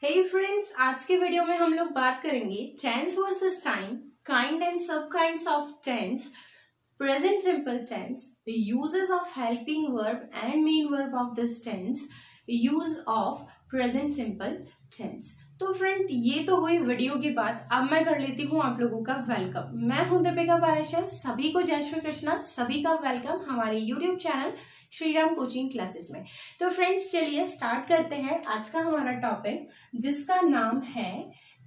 हे friends, आज के video में हम लोग बात करेंगे tense versus time, kind and सब kinds of tense, present simple tense, uses of helping verb and main verb of this tense, use of present simple tense. तो friend, ये तो हुई वीडियो की बात। अब मैं कर लेती हूँ आप लोगों का वेलकम। मैं हूं दीपिका पारेशर। सभी को जय श्री कृष्णा, सभी का वेलकम हमारे YouTube channel Shriram coaching classes में। तो फ्रेंड्स, चलिए स्टार्ट करते हैं आज का हमारा टॉपिक, जिसका नाम है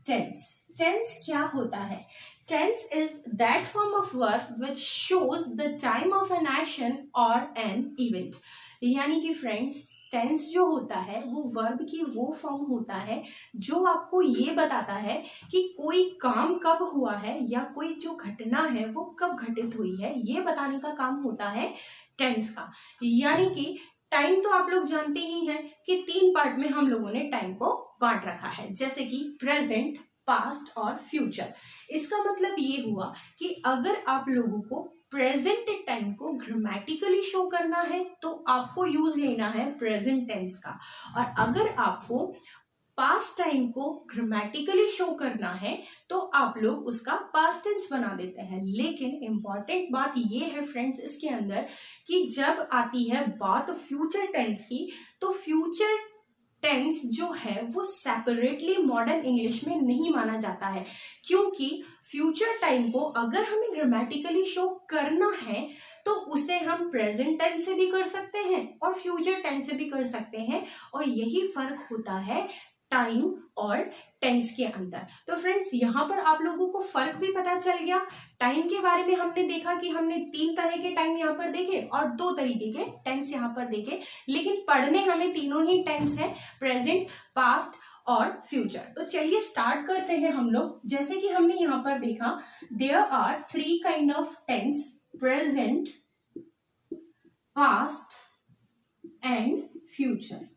टेंस। टेंस क्या होता है? Tense is that form of verb which shows the time of an action और एन इवेंट। यानी कि फ्रेंड्स, टेंस जो होता है वो वर्ब की वो फॉर्म होता है जो आपको ये बताता है कि कोई काम कब हुआ है या कोई जो घटना है वो कब घटित हुई है। ये बताने का काम होता है टेंस का। यानी कि टाइम तो आप लोग जानते ही हैं कि 3 पार्ट में हम लोगों ने टाइम को बांट रखा है, जैसे कि प्रेजेंट, पास्ट और फ्यूचर। इसका मतलब ये हुआ कि अगर आप लोगों को प्रेजेंट टाइम को ग्रामेटिकली शो करना है तो आपको यूज लेना है प्रेजेंट टेंस का, और अगर आपको पास्ट टाइम को ग्रामेटिकली शो करना है तो आप लोग उसका पास्ट टेंस बना देते हैं। लेकिन इंपॉर्टेंट बात ये है फ्रेंड्स इसके अंदर कि जब आती है बात फ्यूचर टेंस की, तो फ्यूचर टेंस जो है वो सेपरेटली मॉडर्न इंग्लिश में नहीं माना जाता है, क्योंकि फ्यूचर टाइम को अगर हमें ग्रामेटिकली शो करना है तो उसे हम प्रेजेंट टेंस से भी कर सकते हैं और फ्यूचर टेंस से भी कर सकते हैं, और यही फर्क होता है टाइम और टेंस के अंदर। तो फ्रेंड्स, यहाँ पर आप लोगों को फर्क भी पता चल गया। टाइम के बारे में हमने देखा कि हमने 3 तरह के टाइम यहाँ पर देखे और 2 तरीके के टेंस यहाँ पर देखे, लेकिन पढ़ने हमें तीनों ही टेंस है, प्रेजेंट, पास्ट और फ्यूचर। तो चलिए स्टार्ट करते हैं हम लोग। जैसे कि हमने यहाँ पर देखा, there are 3 kind of tense, present, past and future.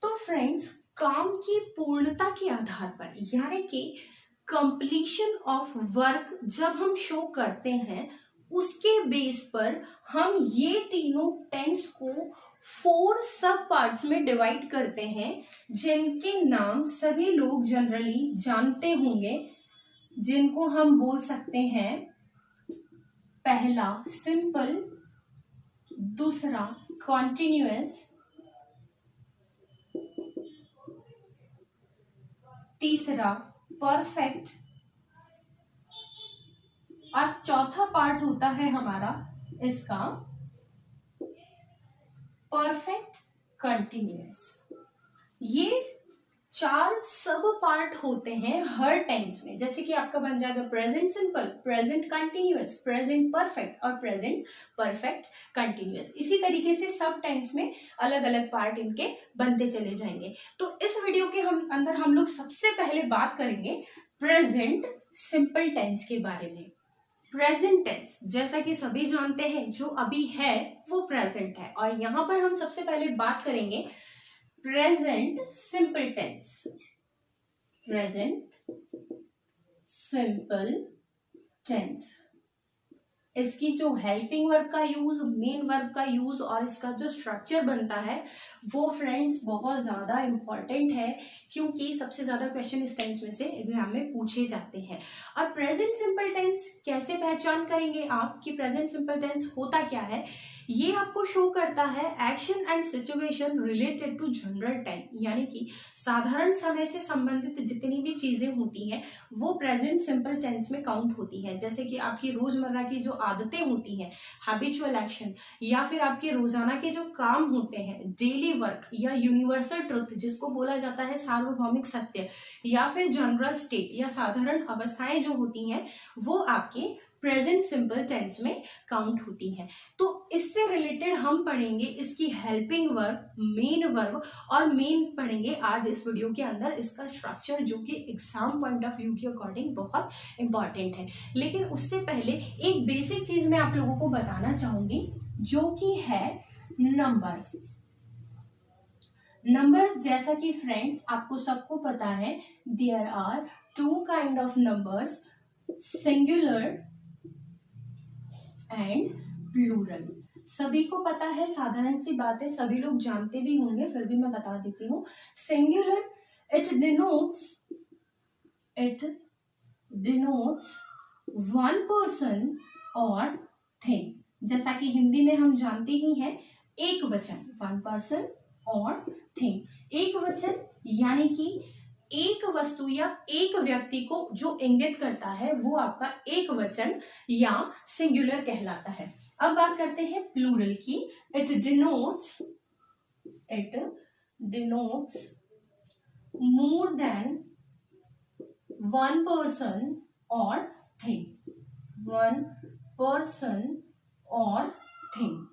तो फ्रेंड्स, काम की पूर्णता के आधार पर, यानी कि कंप्लीशन ऑफ वर्क जब हम शो करते हैं उसके बेस पर हम ये तीनों टेंस को 4 सब पार्ट्स में डिवाइड करते हैं, जिनके नाम सभी लोग जनरली जानते होंगे, जिनको हम बोल सकते हैं पहला सिंपल, दूसरा कॉन्टिन्यूअस, तीसरा परफेक्ट, और चौथा पार्ट होता है हमारा इसका परफेक्ट कंटिन्यूअस। ये 4 सब पार्ट होते हैं हर टेंस में, जैसे कि आपका बन जाएगा present simple, present continuous, present perfect और प्रेजेंट परफेक्ट कंटिन्यूअस। इसी तरीके से सब टेंस में अलग अलग पार्ट इनके बनते चले जाएंगे। तो इस वीडियो के अंदर हम लोग सबसे पहले बात करेंगे प्रेजेंट सिंपल टेंस के बारे में। प्रेजेंट टेंस, जैसा कि सभी जानते हैं, जो अभी है वो प्रेजेंट है, और यहां पर हम सबसे पहले बात करेंगे present simple tense. Present simple tense, इसकी जो हेल्पिंग वर्ब का यूज, मेन वर्ब का यूज और इसका जो स्ट्रक्चर बनता है वो फ्रेंड्स बहुत ज्यादा इंपॉर्टेंट है, क्योंकि सबसे ज्यादा क्वेश्चन इस टेंस में से एग्जाम में पूछे जाते हैं। और प्रेजेंट सिंपल टेंस कैसे पहचान करेंगे आप कि प्रेजेंट सिंपल टेंस होता क्या है? ये आपको शो करता है action and situation related to general time, यानी कि साधारण समय से संबंधित जितनी भी चीजें होती हैं वो प्रेजेंट सिंपल टेंस में काउंट होती है। जैसे कि आपकी रोजमर्रा की जो आदतें होती हैं, हैबिचुअल एक्शन, या फिर आपके रोजाना के जो काम होते हैं, डेली वर्क, या यूनिवर्सल ट्रुथ जिसको बोला जाता है सार्वभौमिक सत्य, या फिर जनरल स्टेट या साधारण अवस्थाएं जो होती हैं वो आपके प्रेजेंट सिंपल टेंस में काउंट होती हैं। तो इससे रिलेटेड हम पढ़ेंगे इसकी हेल्पिंग वर्ब, मेन वर्ब, और मेन पढ़ेंगे आज इस वीडियो के अंदर इसका स्ट्रक्चर, जो कि एग्जाम पॉइंट ऑफ व्यू के अकॉर्डिंग बहुत इंपॉर्टेंट है। लेकिन उससे पहले एक बेसिक चीज मैं आप लोगों को बताना चाहूंगी, जो कि है नंबर्स। नंबर्स, जैसा कि फ्रेंड्स आपको सबको पता है, there are 2 kind of numbers, singular and plural. सभी को पता है, साधारण सी बात है, सभी लोग जानते भी होंगे, फिर भी मैं बता देती हूँ। Singular it denotes one person और थिंग। जैसा कि हिंदी में हम जानते ही हैं, एक वचन, वन पर्सन और थिंग। एक वचन यानी कि एक वस्तु या एक व्यक्ति को जो इंगित करता है वो आपका एक वचन या सिंगुलर कहलाता है। अब बात करते हैं प्लूरल की। It denotes more than one person और थिंग, वन पर्सन और थिंग,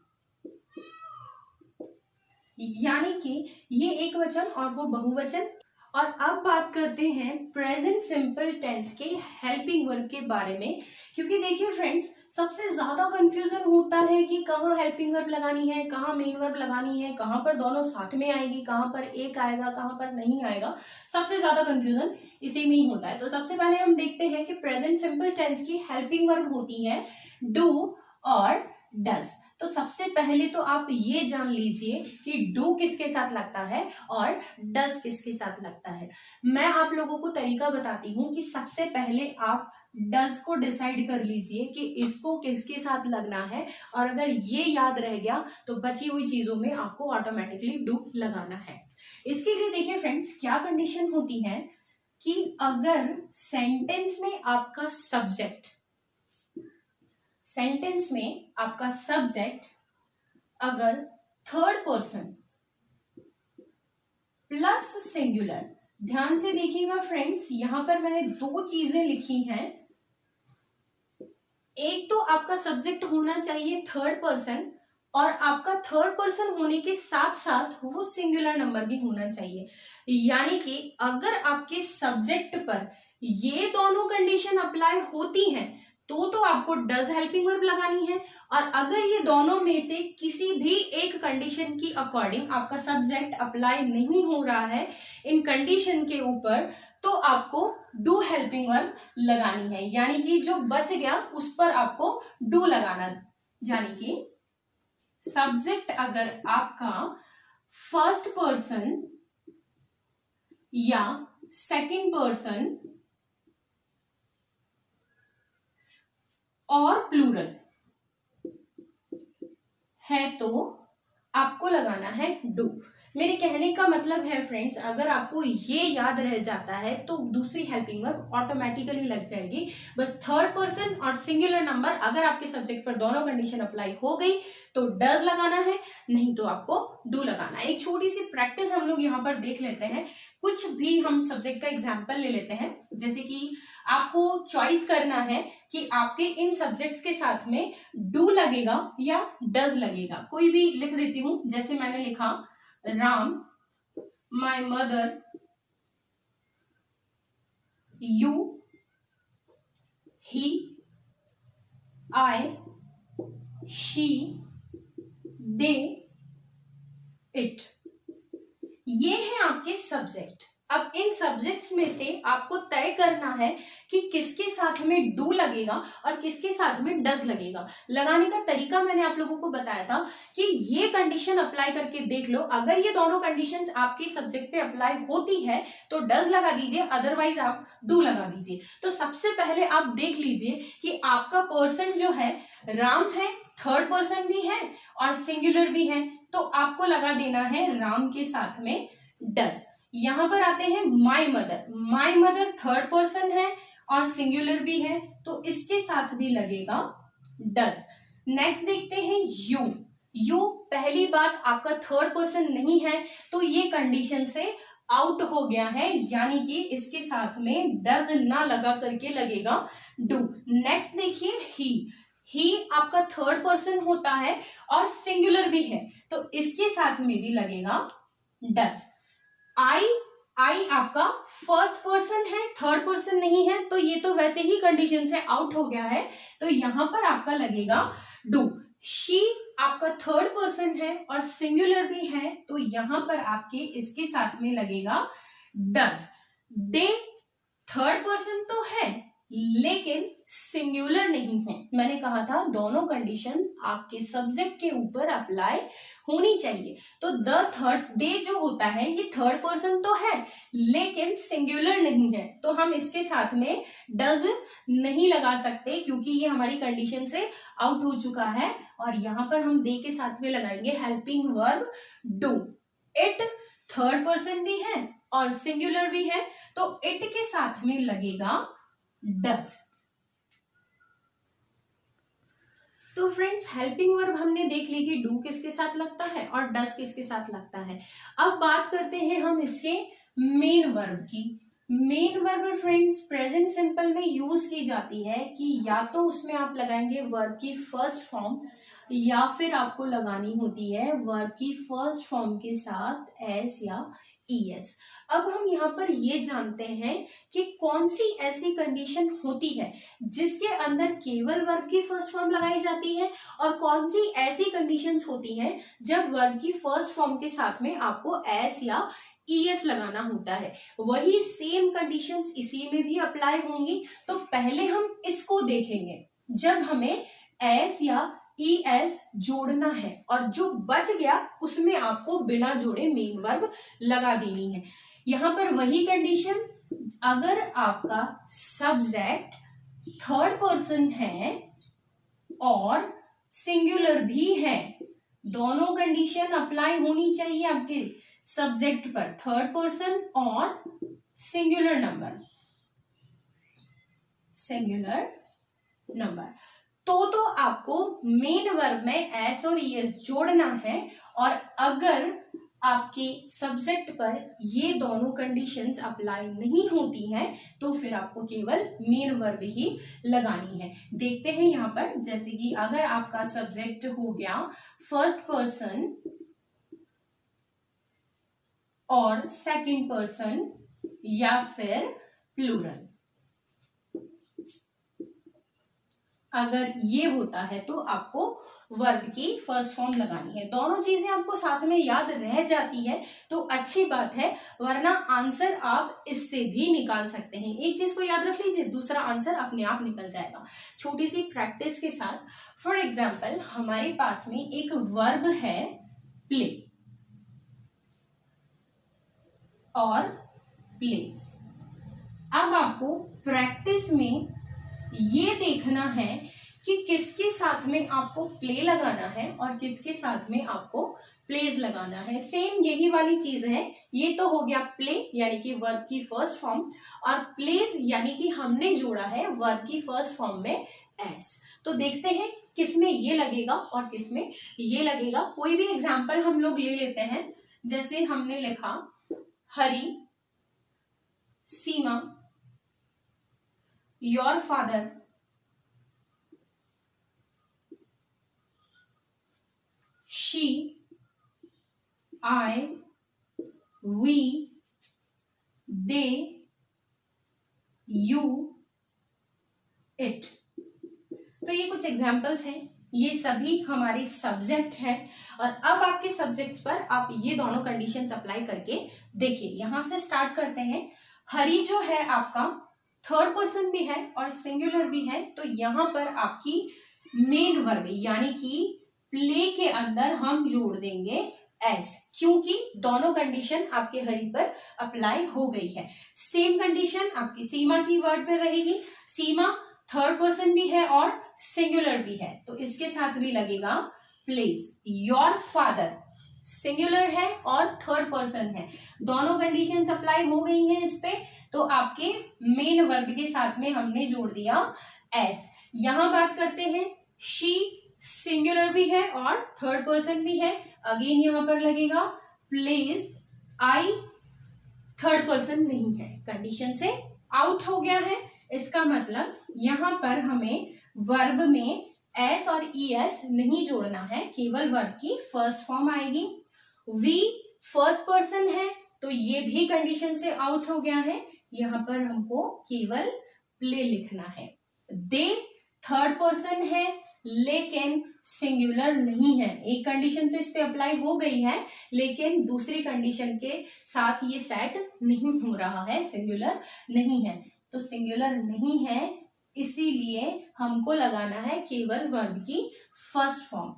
यानी कि ये एक वचन और वो बहुवचन। और अब बात करते हैं प्रेजेंट सिंपल टेंस के हेल्पिंग वर्ब के बारे में, क्योंकि देखिए फ्रेंड्स, सबसे ज्यादा कंफ्यूजन होता है कि कहाँ हेल्पिंग वर्ब लगानी है, कहाँ मेन वर्ब लगानी है, कहाँ पर दोनों साथ में आएगी, कहाँ पर एक आएगा, कहाँ पर नहीं आएगा। सबसे ज्यादा कंफ्यूजन इसी में ही होता है। तो सबसे पहले हम देखते हैं कि प्रेजेंट सिंपल टेंस की हेल्पिंग वर्ब होती है डू और डज। तो सबसे पहले तो आप ये जान लीजिए कि डू किसके साथ लगता है और डज किसके साथ लगता है। मैं आप लोगों को तरीका बताती हूँ कि सबसे पहले आप डज को डिसाइड कर लीजिए कि इसको किसके साथ लगना है, और अगर ये याद रह गया तो बची हुई चीजों में आपको ऑटोमेटिकली डू लगाना है। इसके लिए देखिए फ्रेंड्स, क्या कंडीशन होती है कि अगर सेंटेंस में आपका सब्जेक्ट अगर थर्ड पर्सन प्लस सिंगुलर, ध्यान से देखिएगा फ्रेंड्स, यहां पर मैंने दो चीजें लिखी हैं। एक तो आपका सब्जेक्ट होना चाहिए थर्ड पर्सन, और आपका थर्ड पर्सन होने के साथ साथ वो सिंगुलर नंबर भी होना चाहिए। यानी कि अगर आपके सब्जेक्ट पर ये दोनों कंडीशन अप्लाई होती हैं तो आपको डज हेल्पिंग वर्ब लगानी है, और अगर ये दोनों में से किसी भी एक कंडीशन की अकॉर्डिंग आपका सब्जेक्ट अप्लाई नहीं हो रहा है इन कंडीशन के ऊपर, तो आपको डू हेल्पिंग वर्ब लगानी है। यानी कि जो बच गया उस पर आपको डू लगाना। यानी कि सब्जेक्ट अगर आपका फर्स्ट पर्सन या सेकंड पर्सन और प्लूरल है तो आपको लगाना है डू। मेरे कहने का मतलब है फ्रेंड्स, अगर आपको ये याद रह जाता है तो दूसरी हेल्पिंग वर्ब ऑटोमेटिकली लग जाएगी। बस थर्ड पर्सन और सिंगुलर नंबर अगर आपके सब्जेक्ट पर दोनों कंडीशन अप्लाई हो गई तो डज लगाना है, नहीं तो आपको डू लगाना है। एक छोटी सी प्रैक्टिस हम लोग यहाँ पर देख लेते हैं। कुछ भी हम सब्जेक्ट का एग्जाम्पल ले लेते हैं, जैसे कि आपको चॉइस करना है कि आपके इन सब्जेक्ट्स के साथ में डू लगेगा या डज लगेगा। कोई भी लिख देती हूं, जैसे मैंने लिखा Ram, my mother, you, he, I, she, they, it. ये है आपके सब्जेक्ट। अब इन सब्जेक्ट्स में से आपको तय करना है कि किसके साथ में डू लगेगा और किसके साथ में डज लगेगा। लगाने का तरीका मैंने आप लोगों को बताया था कि ये कंडीशन अप्लाई करके देख लो, अगर ये दोनों कंडीशंस आपके सब्जेक्ट पे अप्लाई होती है तो डज लगा दीजिए, अदरवाइज आप डू लगा दीजिए। तो सबसे पहले आप देख लीजिए कि आपका पर्सन जो है राम है, थर्ड पर्सन भी है और सिंगुलर भी है, तो आपको लगा देना है राम के साथ में डज। यहां पर आते हैं my mother, my mother third person है और सिंगुलर भी है, तो इसके साथ भी लगेगा डज। नेक्स्ट देखते हैं यू। यू पहली बात आपका थर्ड पर्सन नहीं है तो ये कंडीशन से आउट हो गया है, यानी कि इसके साथ में डज ना लगा करके लगेगा डू। नेक्स्ट देखिए ही आपका थर्ड पर्सन होता है और सिंगुलर भी है, तो इसके साथ में भी लगेगा डज। आई आपका फर्स्ट पर्सन है, थर्ड पर्सन नहीं है, तो ये तो वैसे ही कंडीशन से आउट हो गया है, तो यहां पर आपका लगेगा डू। शी आपका थर्ड पर्सन है और सिंगुलर भी है, तो यहां पर आपके इसके साथ में लगेगा डज। दे थर्ड पर्सन तो है लेकिन सिंगुलर नहीं है। मैंने कहा था दोनों कंडीशन आपके सब्जेक्ट के ऊपर अप्लाई होनी चाहिए। तो दे जो होता है ये थर्ड पर्सन तो है लेकिन सिंगुलर नहीं है, तो हम इसके साथ में डज नहीं लगा सकते क्योंकि ये हमारी कंडीशन से आउट हो चुका है। और यहां पर हम दे के साथ में लगाएंगे helping verb do. It third person भी है और सिंगुलर भी है, तो इट के साथ में लगेगा डज। तो फ्रेंड्स हेल्पिंग वर्ब हमने देख ली कि डू किसके साथ लगता है और डज किसके साथ लगता है। अब बात करते हैं हम इसके मेन वर्ब की। Main verb friends present simple में यूज की जाती है कि या तो उसमें आप लगाएंगे वर्ब की फर्स्ट फॉर्म या फिर आपको लगानी होती है वर्ब की फर्स्ट फॉर्म के साथ एस या ईएस। अब हम यहाँ पर ये जानते हैं कि कौन सी ऐसी कंडीशन होती है जिसके अंदर केवल वर्ब की फर्स्ट फॉर्म लगाई जाती है और कौन सी ऐसी कंडीशंस होती हैं जब वर्ब की फर्स्ट फॉर्म के साथ में आपको एस या ईएस लगाना होता है। वही सेम कंडीशंस इसी में भी अप्लाई होंगी। तो पहले हम इसको देखेंगे जब हमें एस या ईएस जोड़ना है और जो बच गया उसमें आपको बिना जोड़े मेन वर्ब लगा देनी है। यहां पर वही कंडीशन, अगर आपका सब्जेक्ट थर्ड पर्सन है और सिंगुलर भी है, दोनों कंडीशन अप्लाई होनी चाहिए आपके सब्जेक्ट पर, थर्ड पर्सन और सिंगुलर नंबर। तो आपको मेन वर्ब में एस और ईएस जोड़ना है और अगर आपके सब्जेक्ट पर ये दोनों कंडीशंस अप्लाई नहीं होती हैं तो फिर आपको केवल मेन वर्ब ही लगानी है। देखते हैं यहाँ पर, जैसे कि अगर आपका सब्जेक्ट हो गया फर्स्ट पर्सन और सेकंड पर्सन या फिर प्लूरल, अगर ये होता है तो आपको वर्ब की फर्स्ट फॉर्म लगानी है। दोनों चीजें आपको साथ में याद रह जाती है तो अच्छी बात है, वरना आंसर आप इससे भी निकाल सकते हैं। एक चीज को याद रख लीजिए, दूसरा आंसर अपने आप निकल जाएगा छोटी सी प्रैक्टिस के साथ। फॉर एग्जाम्पल हमारे पास में एक वर्ब है प्ले और प्लेस। अब आपको प्रैक्टिस में ये देखना है कि किसके साथ में आपको प्ले लगाना है और किसके साथ में आपको प्लेस लगाना है। सेम यही वाली चीज है। ये तो हो गया प्ले यानी कि वर्ब की फर्स्ट फॉर्म, और प्लेस यानी कि हमने जोड़ा है वर्ब की फर्स्ट फॉर्म में एस। तो देखते हैं किसमें ये लगेगा और किसमें ये लगेगा। कोई भी एग्जाम्पल हम लोग ले लेते हैं, जैसे हमने लिखा Hari, Seema, your father, she, I, we, they, you, it. तो ये कुछ एग्जाम्पल्स हैं, ये सभी हमारे सब्जेक्ट हैं। और अब आपके सब्जेक्ट्स पर आप ये दोनों कंडीशंस अप्लाई करके देखिए। यहां से स्टार्ट करते हैं। हरी जो है आपका थर्ड पर्सन भी है और सिंगुलर भी है, तो यहां पर आपकी मेन वर्ब यानी कि प्ले के अंदर हम जोड़ देंगे एस, क्योंकि दोनों कंडीशन आपके हरी पर अप्लाई हो गई है। सेम कंडीशन आपकी सीमा की वर्ड पर रहेगी। सीमा थर्ड पर्सन भी है और सिंगुलर भी है, तो इसके साथ भी लगेगा प्लेस। योर फादर सिंगुलर है और थर्ड पर्सन है, दोनों कंडीशंस अप्लाई हो गई हैं इस पे, तो आपके मेन वर्ब के साथ में हमने जोड़ दिया एस। यहां बात करते हैं शी, सिंगुलर भी है और थर्ड पर्सन भी है, अगेन यहां पर लगेगा प्लेस। आई थर्ड पर्सन नहीं है, कंडीशन से आउट हो गया है। इसका मतलब यहां पर हमें वर्ब में एस और ईएस नहीं जोड़ना है, केवल वर्ब की फर्स्ट फॉर्म आएगी। वी फर्स्ट पर्सन है तो ये भी कंडीशन से आउट हो गया है, यहां पर हमको केवल प्ले लिखना है। दे थर्ड पर्सन है लेकिन सिंगुलर नहीं है। एक कंडीशन तो इस पे अप्लाई हो गई है लेकिन दूसरी कंडीशन के साथ ये सेट नहीं हो रहा है, सिंगुलर नहीं है। तो सिंगुलर नहीं है, इसीलिए हमको लगाना है केवल वर्ब की फर्स्ट फॉर्म।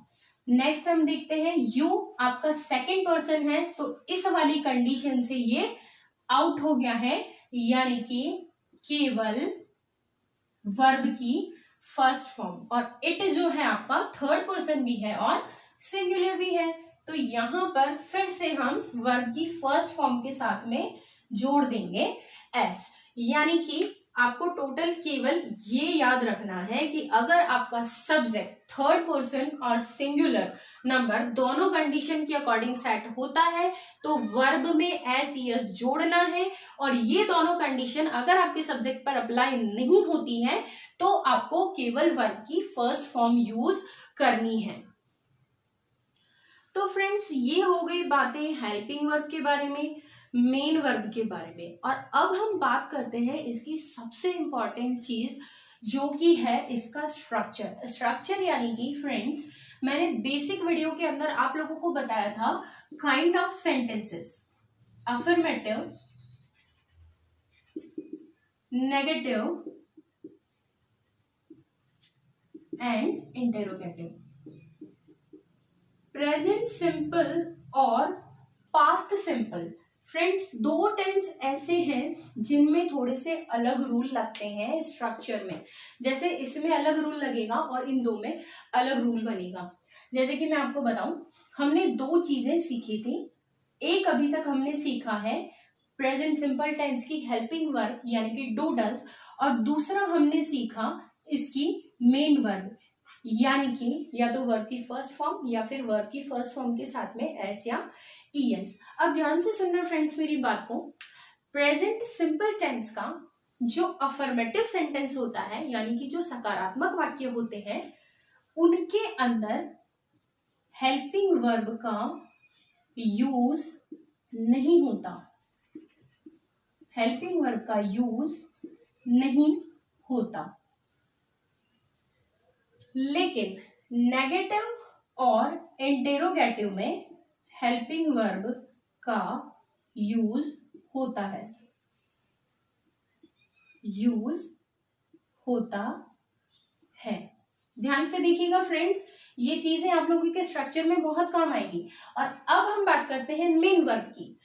नेक्स्ट हम देखते हैं यू आपका सेकंड पर्सन है, तो इस वाली कंडीशन से ये आउट हो गया है, यानी कि केवल वर्ब की फर्स्ट फॉर्म। और इट जो है आपका थर्ड पर्सन भी है और सिंगुलर भी है, तो यहां पर फिर से हम वर्ब की फर्स्ट फॉर्म के साथ में जोड़ देंगे एस। यानी कि आपको टोटल केवल ये याद रखना है कि अगर आपका सब्जेक्ट थर्ड पर्सन और सिंगुलर नंबर दोनों कंडीशन के अकॉर्डिंग सेट होता है तो वर्ब में एस ईएस जोड़ना है, और ये दोनों कंडीशन अगर आपके सब्जेक्ट पर अप्लाई नहीं होती है तो आपको केवल वर्ब की फर्स्ट फॉर्म यूज करनी है। तो फ्रेंड्स, ये हो गई बातें हेल्पिंग वर्ब के बारे में, मेन वर्ब के बारे में। और अब हम बात करते हैं इसकी सबसे इंपॉर्टेंट चीज जो कि है इसका स्ट्रक्चर। स्ट्रक्चर यानी कि फ्रेंड्स, मैंने बेसिक वीडियो के अंदर आप लोगों को बताया था kind of sentences, affirmative, negative and interrogative, present simple और पास्ट सिंपल। फ्रेंड्स, दो टेंस ऐसे हैं जिनमें थोड़े से अलग रूल लगते हैं स्ट्रक्चर में। जैसे इसमें अलग रूल लगेगा और इन दो में अलग रूल बनेगा। जैसे कि मैं आपको बताऊं, हमने दो चीजें सीखी थी। एक अभी तक हमने सीखा है प्रेजेंट सिंपल टेंस की हेल्पिंग वर्ब यानी कि डू डज, और दूसरा हमने सीखा इसकी मेन वर्ब यानी कि या तो वर्ब की फर्स्ट फॉर्म या फिर वर्ब की फर्स्ट फॉर्म के साथ में एस या ईएस। अब ध्यान से सुनना फ्रेंड्स मेरी बात को। प्रेजेंट सिंपल टेंस का जो अफर्मेटिव सेंटेंस होता है यानी कि जो सकारात्मक वाक्य होते हैं उनके अंदर हेल्पिंग वर्ब का यूज नहीं होता, हेल्पिंग वर्ब का यूज नहीं होता। लेकिन नेगेटिव और इंटेरोगेटिव में हेल्पिंग वर्ब का यूज होता है, यूज होता है। ध्यान से देखिएगा फ्रेंड्स, ये चीजें आप लोगों के स्ट्रक्चर में बहुत काम आएगी। और अब हम बात करते हैं मेन वर्ब की।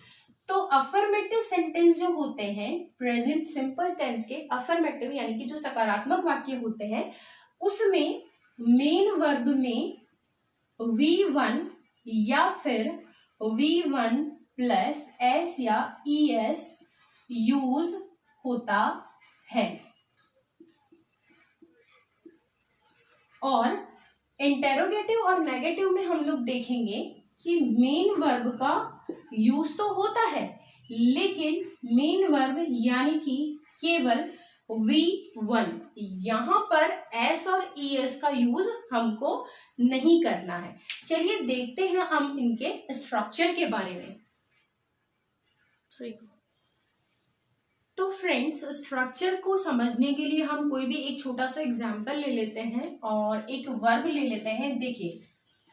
तो अफर्मेटिव सेंटेंस जो होते हैं प्रेजेंट सिंपल टेंस के, अफर्मेटिव यानी कि जो सकारात्मक वाक्य होते हैं, उसमें मेन वर्ब में V1 या फिर V1 प्लस S या ES यूज होता है। और इंटेरोगेटिव और नेगेटिव में हम लोग देखेंगे कि मेन वर्ब का यूज तो होता है, लेकिन मेन वर्ब यानी कि केवल V1, यहां पर S और ES का यूज हमको नहीं करना है। चलिए देखते हैं हम इनके स्ट्रक्चर के बारे में। तो फ्रेंड्स, स्ट्रक्चर को समझने के लिए हम कोई भी एक छोटा सा एग्जांपल ले लेते हैं और एक वर्ब ले लेते हैं। देखिए,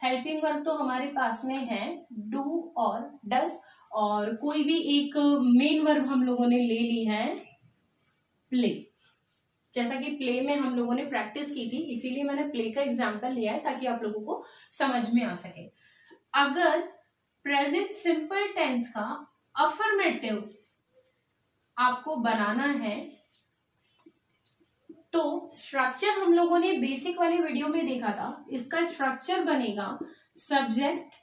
हेल्पिंग वर्ब तो हमारे पास में है डू और डस, और कोई भी एक मेन वर्ब हम लोगों ने ले ली है प्ले। जैसा कि प्ले में हम लोगों ने प्रैक्टिस की थी, इसीलिए मैंने प्ले का एग्जांपल लिया है ताकि आप लोगों को समझ में आ सके। अगर प्रेजेंट सिंपल टेंस का अफर्मेटिव आपको बनाना है तो स्ट्रक्चर हम लोगों ने बेसिक वाले वीडियो में देखा था। इसका स्ट्रक्चर बनेगा subject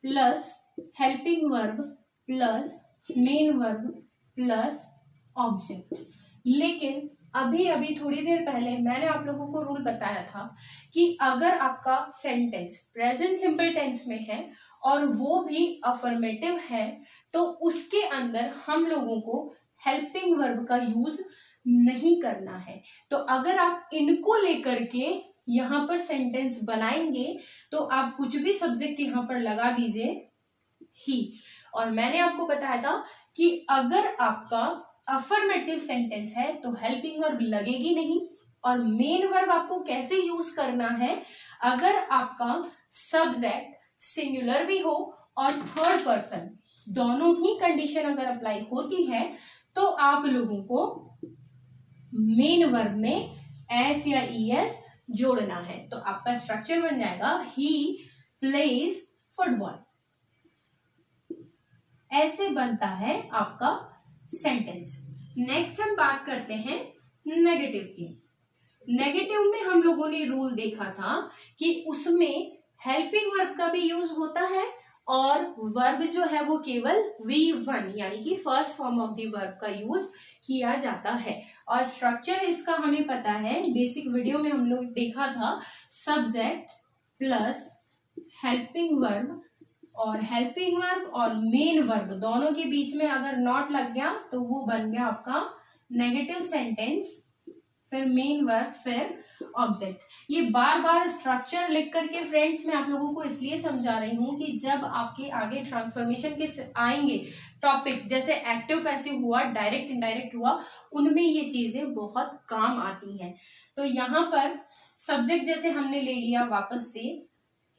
plus helping verb plus main verb plus object. लेकिन अभी अभी थोड़ी देर पहले मैंने आप लोगों को रूल बताया था कि अगर आपका सेंटेंस प्रेजेंट सिंपल टेंस में है और वो भी अफर्मेटिव है तो उसके अंदर हम लोगों को हेल्पिंग वर्ब का यूज नहीं करना है। तो अगर आप इनको लेकर के यहाँ पर सेंटेंस बनाएंगे तो आप कुछ भी सब्जेक्ट यहाँ पर लगा दीजिए ही। और मैंने आपको बताया था कि अगर आपका अफर्मेटिव सेंटेंस है तो हेल्पिंग वर्ब लगेगी नहीं। और मेन वर्ब आपको कैसे यूज करना है, अगर आपका सब्जेक्ट सिंगुलर भी हो और थर्ड पर्सन, दोनों ही कंडीशन अगर अप्लाई होती है तो आप लोगों को मेन वर्ब में एस या ईएस जोड़ना है। तो आपका स्ट्रक्चर बन जाएगा ही प्लेज फुटबॉल। ऐसे बनता है आपका सेंटेंस। नेक्स्ट हम बात करते हैं नेगेटिव की। नेगेटिव में हम लोगों ने रूल देखा था कि उसमें हेल्पिंग वर्ब का भी यूज होता है और वर्ब जो है वो केवल V1 यानी कि first form of the verb का यूज किया जाता है। और स्ट्रक्चर इसका हमें पता है, बेसिक वीडियो में हम लोग देखा था, सब्जेक्ट प्लस हेल्पिंग वर्ब, और हेल्पिंग वर्ब और मेन वर्ब दोनों के बीच में अगर नॉट लग गया तो वो बन गया आपका नेगेटिव सेंटेंस, फिर मेन वर्ब, फिर ऑब्जेक्ट। ये बार बार स्ट्रक्चर लिख करके फ्रेंड्स मैं आप लोगों को इसलिए समझा रही हूं कि जब आपके आगे ट्रांसफॉर्मेशन के आएंगे टॉपिक, जैसे एक्टिव पैसिव हुआ, डायरेक्ट इनडायरेक्ट हुआ, उनमें ये चीजें बहुत काम आती हैं। तो यहाँ पर सब्जेक्ट जैसे हमने ले लिया वापस से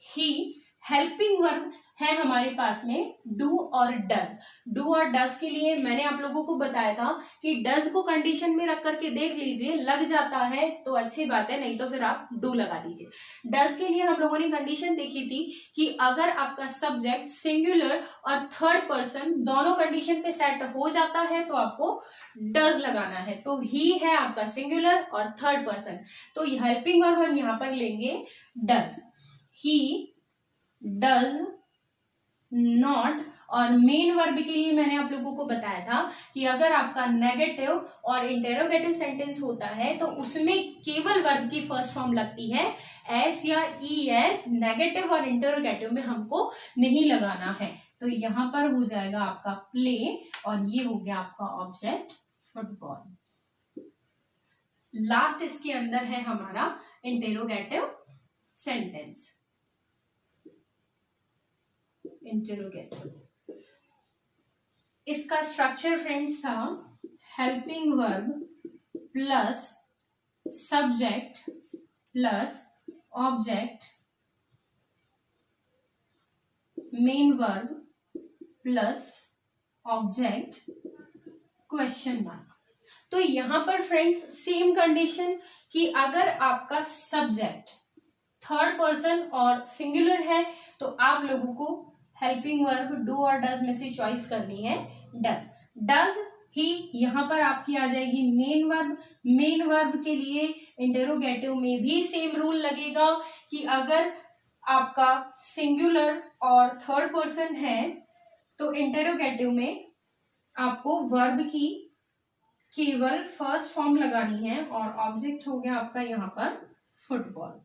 ही, हेल्पिंग वर्ब है हमारे पास में डू और डज। डू और डज के लिए मैंने आप लोगों को बताया था कि डज को कंडीशन में रख करके देख लीजिए, लग जाता है तो अच्छी बात है, नहीं तो फिर आप डू लगा दीजिए। डज के लिए हम लोगों ने कंडीशन देखी थी कि अगर आपका सब्जेक्ट सिंगुलर और थर्ड पर्सन दोनों कंडीशन पे सेट हो जाता है तो आपको डज लगाना है। तो ही है आपका सिंगुलर और थर्ड पर्सन, तो हेल्पिंग वर्ब हम यहां पर लेंगे डज। He does not. और मेन वर्ब के लिए मैंने आप लोगों को बताया था कि अगर आपका नेगेटिव और इंटेरोगेटिव सेंटेंस होता है तो उसमें केवल वर्ब की फर्स्ट फॉर्म लगती है, एस या ई एस नेगेटिव और इंटेरोगेटिव में हमको नहीं लगाना है। तो यहां पर हो जाएगा आपका प्ले और ये हो गया आपका ऑब्जेक्ट फुटबॉल। लास्ट इसके अंदर है हमारा इंटेरोगेटिव सेंटेंस। इंटेरोगेटिव, इसका स्ट्रक्चर फ्रेंड्स था helping verb plus subject plus object, main verb plus object, question mark. तो यहां पर फ्रेंड्स सेम कंडीशन कि अगर आपका सब्जेक्ट थर्ड पर्सन और सिंगुलर है तो आप लोगों को हेल्पिंग वर्ब डू और डज में से चॉइस करनी है डज। डज ही यहां पर आपकी आ जाएगी मेन वर्ब। मेन वर्ब के लिए इंटेरोगेटिव में भी सेम रूल लगेगा कि अगर आपका सिंगुलर और थर्ड पर्सन है तो इंटेरोगेटिव में आपको वर्ब की केवल फर्स्ट फॉर्म लगानी है और ऑब्जेक्ट हो गया आपका यहां पर फुटबॉल।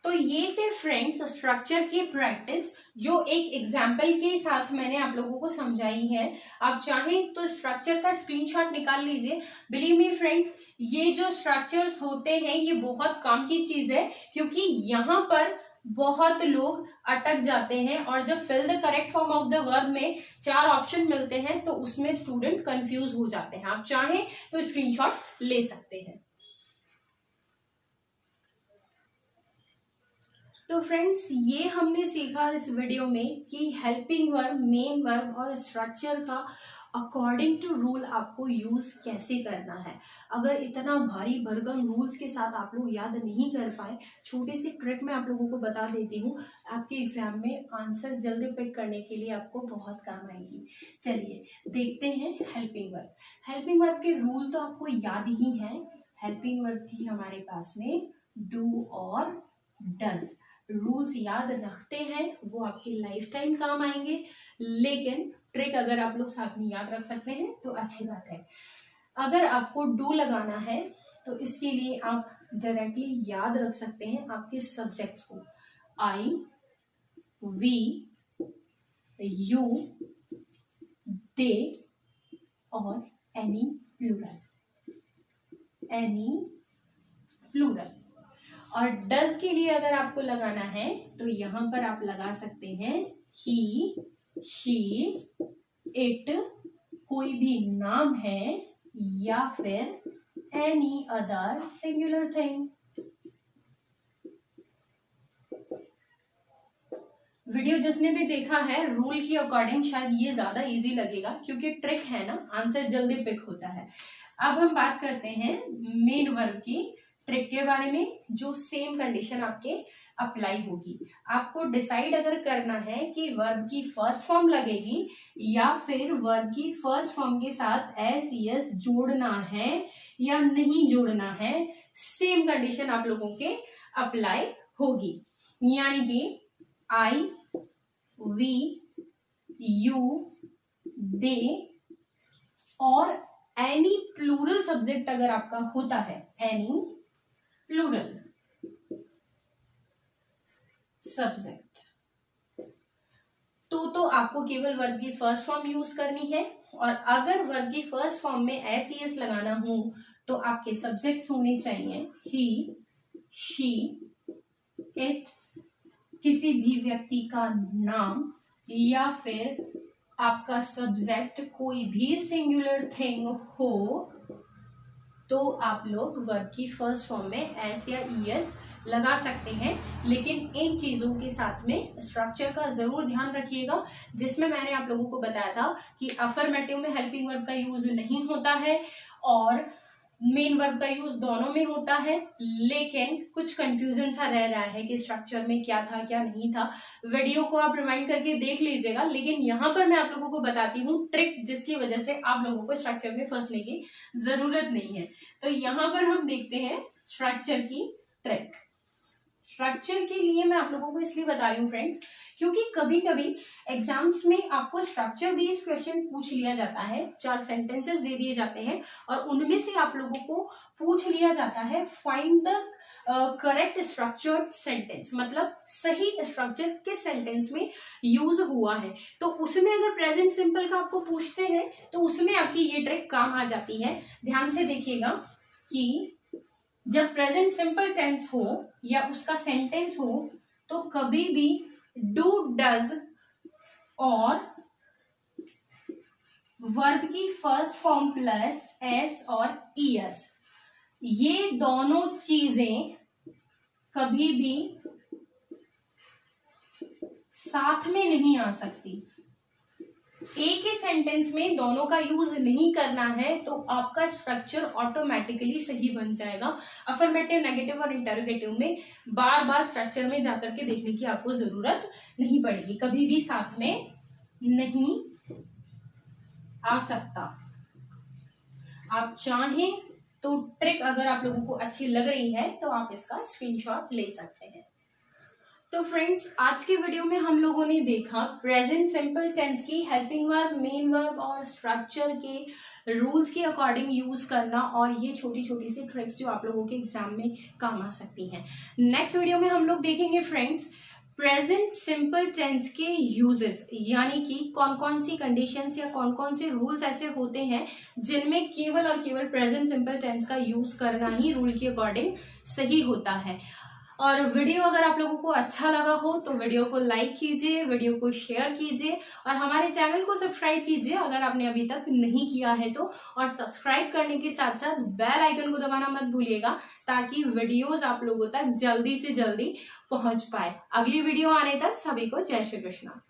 तो ये थे फ्रेंड्स स्ट्रक्चर की प्रैक्टिस जो एक एग्जाम्पल के साथ मैंने आप लोगों को समझाई है। आप चाहें तो स्ट्रक्चर का स्क्रीनशॉट निकाल लीजिए। बिलीव मी फ्रेंड्स, ये जो स्ट्रक्चर्स होते हैं ये बहुत काम की चीज है, क्योंकि यहाँ पर बहुत लोग अटक जाते हैं और जब fill the correct form of the verb में 4 ऑप्शन मिलते हैं तो उसमें स्टूडेंट कंफ्यूज हो जाते हैं। आप चाहें तो स्क्रीनशॉट ले सकते हैं। तो फ्रेंड्स ये हमने सीखा इस वीडियो में कि हेल्पिंग वर्ब, मेन वर्ब और स्ट्रक्चर का अकॉर्डिंग टू रूल आपको यूज कैसे करना है। अगर इतना भारी भरकम रूल्स के साथ आप लोग याद नहीं कर पाए, छोटी सी ट्रिक मैं आप लोगों को बता देती हूँ, आपके एग्जाम में आंसर जल्दी पिक करने के लिए आपको बहुत काम आएगी। चलिए देखते हैं हेल्पिंग वर्ब। हेल्पिंग वर्ब के रूल तो आपको याद ही है। हेल्पिंग वर्ब थी हमारे पास में डू और डज। रूल्स याद रखते हैं वो आपकी लाइफ टाइम काम आएंगे, लेकिन ट्रिक अगर आप लोग साथ में याद रख सकते हैं तो अच्छी बात है। अगर आपको डू लगाना है तो इसके लिए आप डायरेक्टली याद रख सकते हैं आपके सब्जेक्ट्स को, आई, वी, यू, दे और एनी प्लूरल। और डज के लिए अगर आपको लगाना है तो यहां पर आप लगा सकते हैं ही, शी, इट, कोई भी नाम है या फिर any other singular thing. Video जिसने भी देखा है रूल के अकॉर्डिंग शायद ये ज्यादा इजी लगेगा, क्योंकि ट्रिक है ना, आंसर जल्दी पिक होता है। अब हम बात करते हैं मेन वर्ब की ट्रिक के बारे में, जो सेम कंडीशन आपके अप्लाई होगी। आपको डिसाइड अगर करना है कि वर्ब की फर्स्ट फॉर्म लगेगी या फिर वर्ब की फर्स्ट फॉर्म के साथ एस यस जोड़ना है या नहीं जोड़ना है, सेम कंडीशन आप लोगों के अप्लाई होगी। यानी कि आई, वी, यू, दे और एनी प्लूरल सब्जेक्ट अगर आपका होता है, एनी प्लूरल सब्जेक्ट, तो आपको केवल वर्ब की फर्स्ट फॉर्म यूज करनी है। और अगर वर्ब की फर्स्ट फॉर्म में एस एस लगाना हो तो आपके सब्जेक्ट्स होने चाहिए ही, शी, इट, किसी भी व्यक्ति का नाम, या फिर आपका सब्जेक्ट कोई भी सिंगुलर थिंग हो तो आप लोग वर्ब की फर्स्ट फॉर्म में एस या ईएस लगा सकते हैं। लेकिन इन चीजों के साथ में स्ट्रक्चर का जरूर ध्यान रखिएगा, जिसमें मैंने आप लोगों को बताया था कि अफर्मेटिव में हेल्पिंग वर्ब का यूज नहीं होता है और मेन वर्ब का यूज दोनों में होता है। लेकिन कुछ कंफ्यूजन सा रह रहा है कि स्ट्रक्चर में क्या था क्या नहीं था। वीडियो को आप रिवाइंड करके देख लीजिएगा, लेकिन यहाँ पर मैं आप लोगों को बताती हूँ ट्रिक, जिसकी वजह से आप लोगों को स्ट्रक्चर में फंसने की जरूरत नहीं है। तो यहाँ पर हम देखते हैं स्ट्रक्चर की ट्रिक। स्ट्रक्चर के लिए मैं आप लोगों को इसलिए बता रही हूँ फ्रेंड्स, क्योंकि कभी कभी एग्जाम्स में आपको स्ट्रक्चर बेस्ड क्वेश्चन पूछ लिया जाता है। 4 सेंटेंसेस दे दिए जाते हैं और उनमें से आप लोगों को पूछ लिया जाता है find the correct structured sentence, मतलब सही स्ट्रक्चर किस सेंटेंस में यूज हुआ है। तो उसमें अगर प्रेजेंट सिंपल का आपको पूछते हैं तो उसमें आपकी ये ट्रिक काम आ जाती है। ध्यान से देखिएगा कि जब प्रेजेंट सिंपल टेंस हो या उसका सेंटेंस हो तो कभी भी डू, डज और वर्ब की फर्स्ट फॉर्म प्लस एस और ईएस, ये दोनों चीजें कभी भी साथ में नहीं आ सकती। एक ही सेंटेंस में दोनों का यूज नहीं करना है तो आपका स्ट्रक्चर ऑटोमेटिकली सही बन जाएगा। अफर्मेटिव, नेगेटिव और इंटरोगेटिव में बार बार स्ट्रक्चर में जाकर के देखने की आपको जरूरत नहीं पड़ेगी, कभी भी साथ में नहीं आ सकता। आप चाहें तो ट्रिक अगर आप लोगों को अच्छी लग रही है तो आप इसका स्क्रीनशॉट ले सकते हैं। तो फ्रेंड्स, आज के वीडियो में हम लोगों ने देखा प्रेजेंट सिंपल टेंस की हेल्पिंग वर्ब, मेन वर्ब और स्ट्रक्चर के रूल्स के अकॉर्डिंग यूज करना, और ये छोटी छोटी सी ट्रिक्स जो आप लोगों के एग्जाम में काम आ सकती हैं। नेक्स्ट वीडियो में हम लोग देखेंगे फ्रेंड्स प्रेजेंट सिंपल टेंस के यूजेस, यानी कि कौन कौन सी कंडीशंस या कौन कौन से रूल्स ऐसे होते हैं जिनमें केवल और केवल प्रेजेंट सिंपल टेंस का यूज करना ही रूल के अकॉर्डिंग सही होता है। और वीडियो अगर आप लोगों को अच्छा लगा हो तो वीडियो को लाइक कीजिए, वीडियो को शेयर कीजिए और हमारे चैनल को सब्सक्राइब कीजिए अगर आपने अभी तक नहीं किया है तो। और सब्सक्राइब करने के साथ साथ बेल आइकन को दबाना मत भूलिएगा ताकि वीडियोस आप लोगों तक जल्दी से जल्दी पहुंच पाए। अगली वीडियो आने तक सभी को जय श्री कृष्णा।